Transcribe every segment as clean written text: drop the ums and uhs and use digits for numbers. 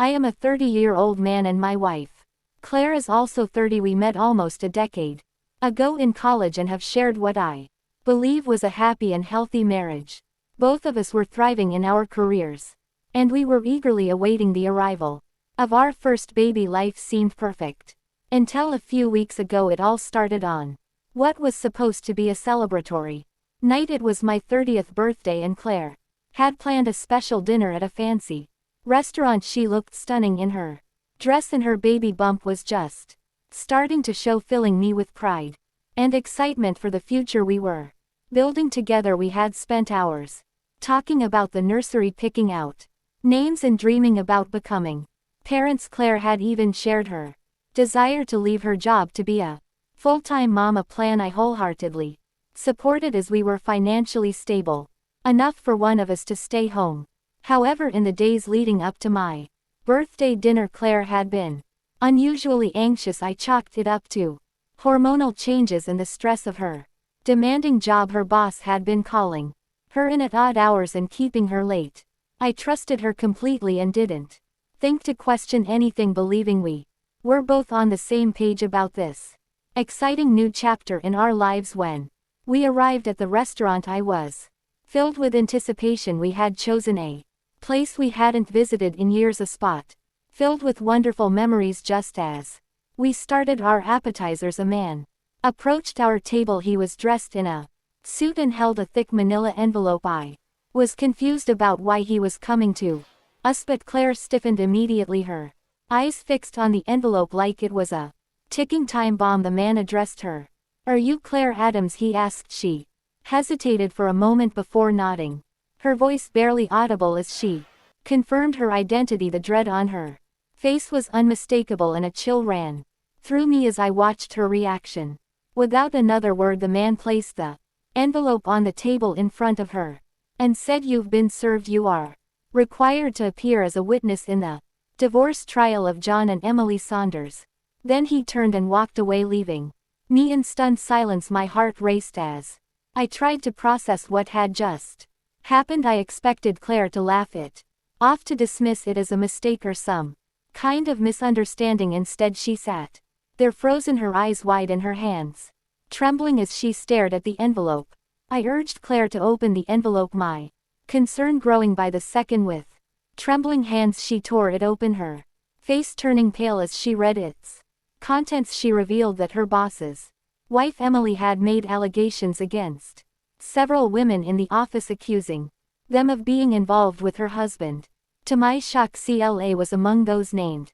I am a 30-year-old man and my wife. Claire is also 30. We met almost a decade ago in college and have shared what I believe was a happy and healthy marriage. Both of us were thriving in our careers, and we were eagerly awaiting the arrival of our first baby. Life seemed perfect until a few weeks ago it all started on what was supposed to be a celebratory night. It was my 30th birthday and Claire had planned a special dinner at a fancy restaurant. She looked stunning in her dress and her baby bump was just starting to show, filling me with pride and excitement for the future we were building together. We had spent hours talking about the nursery, picking out names and dreaming about becoming parents. Claire had even shared her desire to leave her job to be a full-time mom, a plan I wholeheartedly supported as we were financially stable enough for one of us to stay home. However, in the days leading up to my birthday dinner, Claire had been unusually anxious. I chalked it up to hormonal changes and the stress of her demanding job. Her boss had been calling her in at odd hours and keeping her late. I trusted her completely and didn't think to question anything, believing we were both on the same page about this exciting new chapter in our lives. When we arrived at the restaurant, I was filled with anticipation. We had chosen a place we hadn't visited in years, a spot filled with wonderful memories. Just as we started our appetizers, a man approached our table. He was dressed in a suit and held a thick manila envelope. I was confused about why he was coming to us, but Claire stiffened immediately, her eyes fixed on the envelope like it was a ticking time bomb. The man addressed her. "Are you Claire Adams?" he asked. She hesitated for a moment before nodding, her voice barely audible as she confirmed her identity. The dread on her face was unmistakable and a chill ran through me as I watched her reaction. Without another word, the man placed the envelope on the table in front of her and said, "You've been served. You are required to appear as a witness in the divorce trial of John and Emily Saunders." Then he turned and walked away, leaving me in stunned silence. My heart raced as I tried to process what had just happened. I expected Claire to laugh it off, to dismiss it as a mistake or some kind of misunderstanding. Instead, she sat there frozen, her eyes wide and her hands trembling as she stared at the envelope. I urged Claire to open the envelope, my concern growing by the second. With trembling hands she tore it open, her face turning pale as she read its contents. She revealed that her boss's wife Emily had made allegations against several women in the office, accusing them of being involved with her husband. To my shock, CLA was among those named.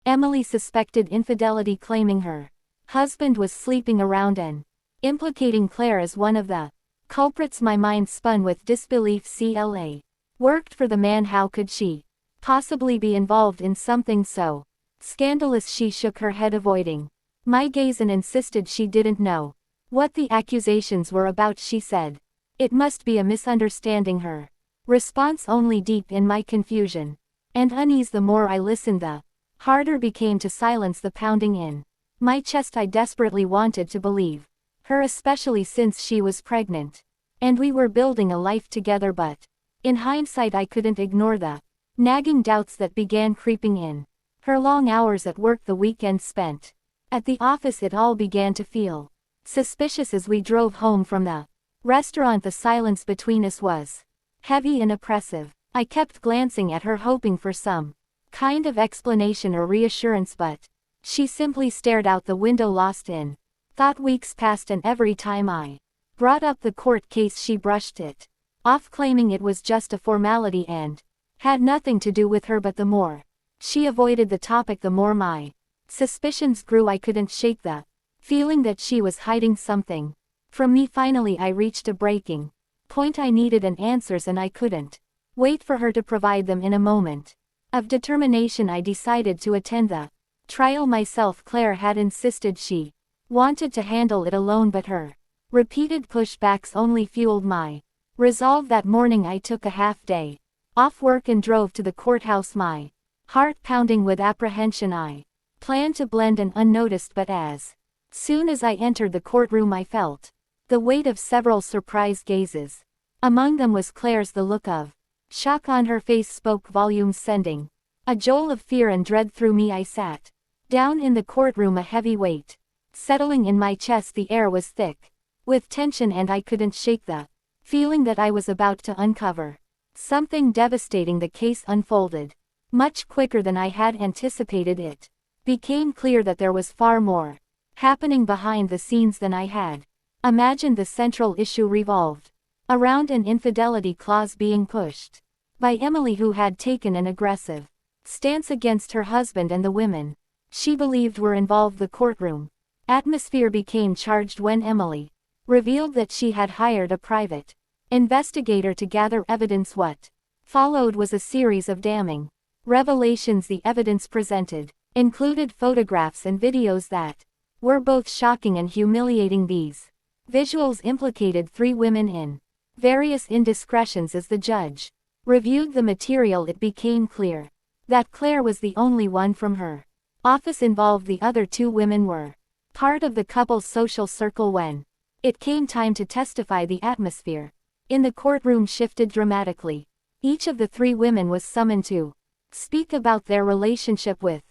Emily suspected infidelity, claiming her husband was sleeping around and implicating Claire as one of the culprits. My mind spun with disbelief. CLA worked for the man. How could she possibly be involved in something so scandalous? She shook her head, avoiding my gaze, and insisted she didn't know what the accusations were about. She said it must be a misunderstanding. Her response only deepened in my confusion and unease. The more I listened, the harder became to silence the pounding in my chest. I desperately wanted to believe her, especially since she was pregnant and we were building a life together, but in hindsight I couldn't ignore the nagging doubts that began creeping in. Her long hours at work, the weekend spent at the office, it all began to feel suspicious. As we drove home from the restaurant, the silence between us was heavy and oppressive. I kept glancing at her, hoping for some kind of explanation or reassurance, but she simply stared out the window, lost in thought. Weeks passed, and every time I brought up the court case, she brushed it off, claiming it was just a formality and had nothing to do with her. But the more she avoided the topic, the more my suspicions grew. I couldn't shake the feeling that she was hiding something from me. Finally, I reached a breaking point. I needed answers, and I couldn't wait for her to provide them. In a moment of determination, I decided to attend the trial myself. Claire had insisted she wanted to handle it alone, but her repeated pushbacks only fueled my resolve. That morning I took a half-day off work and drove to the courthouse, my heart pounding with apprehension. I planned to blend in unnoticed, but as soon as I entered the courtroom I felt the weight of several surprised gazes. Among them was Claire's. The look of shock on her face spoke volumes, sending A jolt of fear and dread through me. I sat down in the courtroom, a heavy weight settling in my chest. The air was thick with tension and I couldn't shake the feeling that I was about to uncover something devastating. The case unfolded much quicker than I had anticipated. It became clear that there was far more happening behind the scenes than I had imagined. The central issue revolved around an infidelity clause being pushed by Emily, who had taken an aggressive stance against her husband and the women she believed were involved. The courtroom atmosphere became charged when Emily revealed that she had hired a private investigator to gather evidence. What followed was a series of damning revelations. The evidence presented included photographs and videos that were both shocking and humiliating. These visuals implicated 3 women in various indiscretions. As the judge reviewed the material, it became clear that Claire was the only one from her office involved. The other 2 women were part of the couple's social circle. When it came time to testify, the atmosphere in the courtroom shifted dramatically. Each of the 3 women was summoned to speak about their relationship with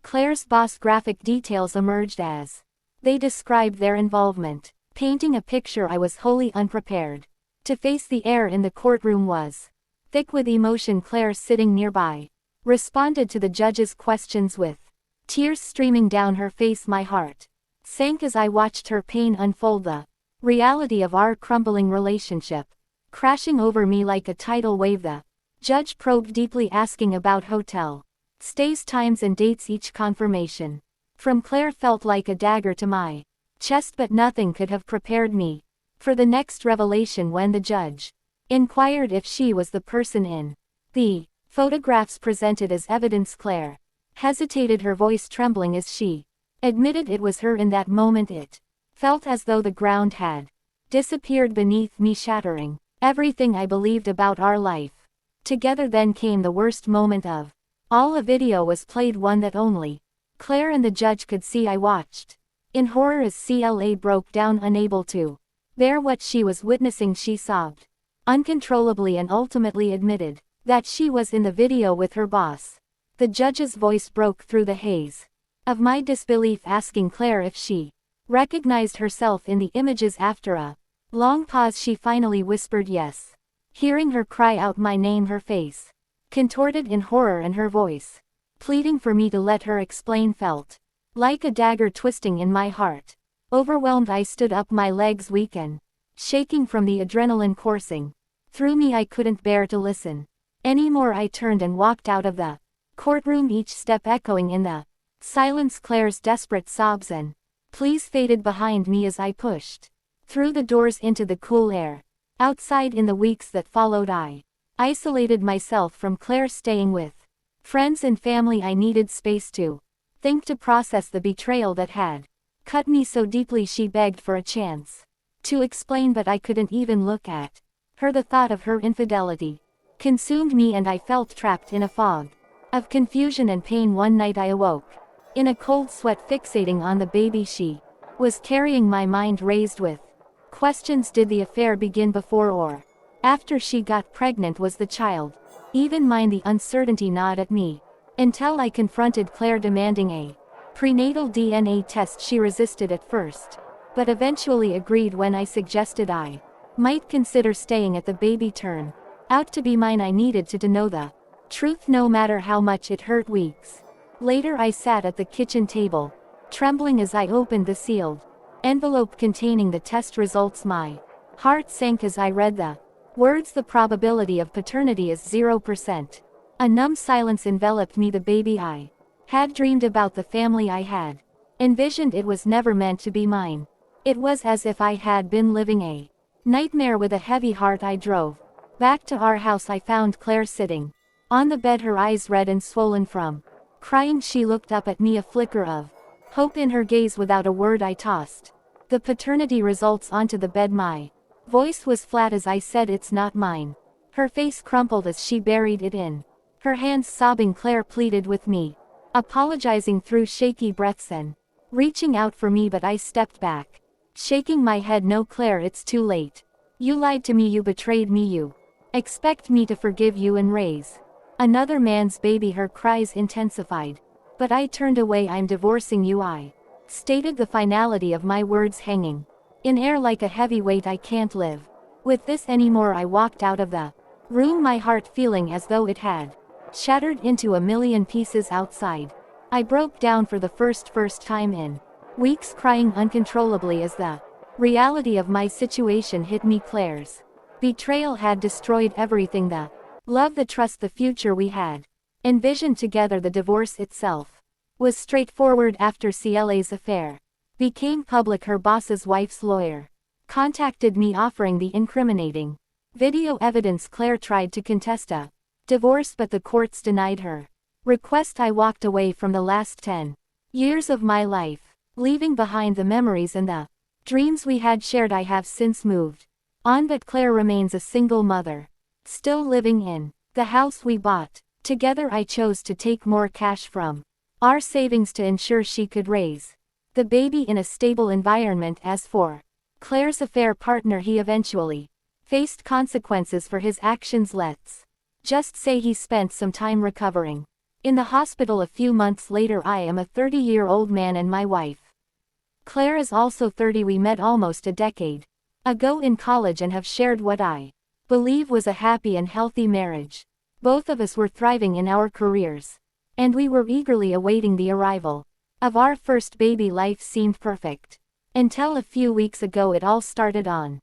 Claire's boss. Graphic details emerged as they described their involvement, painting a picture I was wholly unprepared to face. The air in the courtroom was thick with emotion. Claire, sitting nearby, responded to the judge's questions with tears streaming down her face. My heart sank as I watched her pain unfold, the reality of our crumbling relationship crashing over me like a tidal wave. The judge probed deeply, asking about hotel stays, times and dates. Each confirmation from Claire felt like a dagger to my chest, but nothing could have prepared me for the next revelation. When the judge inquired if she was the person in the photographs presented as evidence, Claire hesitated, her voice trembling as she admitted it was her. In that moment it felt as though the ground had disappeared beneath me, shattering everything I believed about our life together. Then came the worst moment of all. A video was played, one that only Claire and the judge could see. I watched in horror as CLA broke down, unable to bear what she was witnessing. She sobbed uncontrollably and ultimately admitted that she was in the video with her boss. The judge's voice broke through the haze of my disbelief, asking Claire if she recognized herself in the images. After a long pause, she finally whispered yes. Hearing her cry out my name, her face contorted in horror and her voice pleading for me to let her explain felt like a dagger twisting in my heart. Overwhelmed, I stood up, my legs weak and shaking from the adrenaline coursing through me. I couldn't bear to listen anymore. I turned and walked out of the courtroom, each step echoing in the silence. Claire's desperate sobs and pleas faded behind me as I pushed through the doors into the cool air outside. In the weeks that followed, I isolated myself from Claire, staying with friends and family. I needed space to think, to process the betrayal that had cut me so deeply. She begged for a chance to explain, but I couldn't even look at her. The thought of her infidelity consumed me and I felt trapped in a fog of confusion and pain. One night I awoke in a cold sweat, fixating on the baby she was carrying, my mind raised with questions. Did the affair begin before or after she got pregnant? Was the child even mine? The uncertainty gnawed at me until I confronted Claire, demanding a prenatal DNA test. She resisted at first, but eventually agreed when I suggested I might consider staying. At the baby turned out to be mine, I needed to know the truth, no matter how much it hurt. Weeks later, I sat at the kitchen table, trembling as I opened the sealed envelope containing the test results. My heart sank as I read the words, "The probability of paternity is 0%. A numb silence enveloped me. The baby I had dreamed about, the family I had envisioned, it was never meant to be mine. It was as if I had been living a nightmare. With a heavy heart, I drove back to our house. I found Claire sitting on the bed, her eyes red and swollen from crying. She looked up at me, a flicker of hope in her gaze. Without a word, I tossed the paternity results onto the bed. My voice was flat as I said, "It's not mine." Her face crumpled as she buried it in her hands, sobbing. Claire pleaded with me, apologizing through shaky breaths and reaching out for me, but I stepped back, shaking my head. "No, Claire, it's too late. You lied to me, you betrayed me, you expect me to forgive you and raise Another man's baby, her cries intensified. But I turned away. I'm divorcing you, I stated, the finality of my words hanging in air like a heavy weight. I can't live with this anymore. I walked out of the room, my heart feeling as though it had shattered into a million pieces outside. I broke down for the first time in weeks, crying uncontrollably as the reality of my situation hit me. Claire's betrayal had destroyed everything, the love, the trust, the future we had envisioned together. The divorce itself was straightforward. After CLA's affair became public, her boss's wife's lawyer contacted me offering the incriminating video evidence. Claire tried to contest a divorce, but the courts denied her request. I walked away from the last 10 years of my life, leaving behind the memories and the dreams we had shared. I have since moved on, but Claire remains a single mother, still living in the house we bought together. I chose to take more cash from our savings to ensure she could raise the baby in a stable environment. As for Claire's affair partner, he eventually faced consequences for his actions. Let's just say he spent some time recovering in the hospital a few months later. I am a 30-year-old man and my wife Claire is also 30. We met almost a decade ago in college and have shared what I believe was a happy and healthy marriage. Both of us were thriving in our careers, and we were eagerly awaiting the arrival of our first baby. Life seemed perfect until a few weeks ago it all started on